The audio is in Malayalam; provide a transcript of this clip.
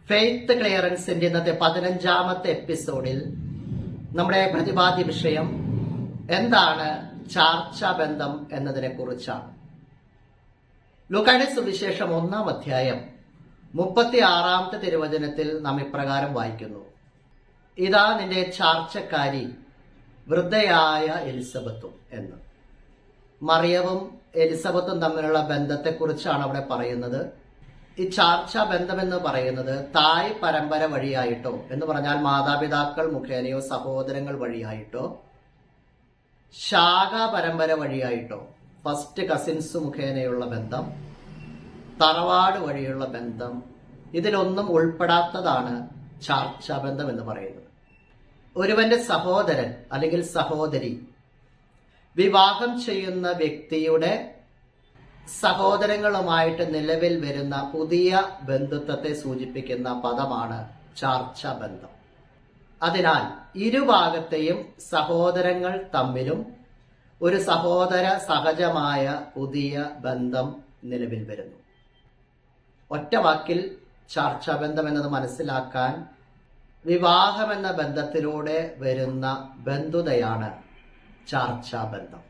ഫെയ്ത്ത് ക്ലിയറൻസിന്റെ ഇന്നത്തെ 15ാമത്തെ എപ്പിസോഡിൽ നമ്മുടെ പ്രതിപാദ്യ വിഷയം എന്താണ് ചാർച്ചാബന്ധം എന്നതിനെ കുറിച്ചാണ്. ലൂക്കായുടെ സുവിശേഷം 1-ാം അധ്യായം 36-ാമത്തെ തിരുവചനത്തിൽ നാം ഇപ്രകാരം വായിക്കുന്നു: ഇതാ നിന്റെ ചാർച്ചക്കാരി വൃദ്ധയായ എലിസബത്തും എന്ന്. മറിയവും എലിസബത്തും തമ്മിലുള്ള ബന്ധത്തെക്കുറിച്ചാണ് അവിടെ പറയുന്നത്. ഈ ചാർച്ചാ ബന്ധം എന്ന് പറയുന്നത് തായ് പരമ്പര വഴിയായിട്ടോ, എന്ന് പറഞ്ഞാൽ മാതാപിതാക്കൾ മുഖേനയോ സഹോദരങ്ങൾ വഴിയായിട്ടോ, ശാഖാ പരമ്പര വഴിയായിട്ടോ, ഫസ്റ്റ് കസിൻസ് മുഖേനയുള്ള ബന്ധം, തറവാട് വഴിയുള്ള ബന്ധം, ഇതിലൊന്നും ഉൾപ്പെടാത്തതാണ് ചാർച്ചാ ബന്ധം എന്ന് പറയുന്നത്. ഒരുവന്റെ സഹോദരൻ അല്ലെങ്കിൽ സഹോദരി വിവാഹം ചെയ്യുന്ന വ്യക്തിയുടെ സഹോദരങ്ങളുമായിട്ട് നിലവിൽ വരുന്ന പുതിയ ബന്ധുത്വത്തെ സൂചിപ്പിക്കുന്ന പദമാണ് ചാർച്ചാ ബന്ധം. അതിനാൽ ഇരുഭാഗത്തെയും സഹോദരങ്ങൾ തമ്മിലും ഒരു സഹോദര സഹജമായ പുതിയ ബന്ധം നിലവിൽ വരുന്നു. ഒറ്റ വാക്കിൽ ചാർച്ചാ ബന്ധം എന്നത് മനസ്സിലാക്കാൻ വിവാഹമെന്ന ബന്ധത്തിലൂടെ വരുന്ന ബന്ധുതയാണ് ചാർച്ചാ ബന്ധം.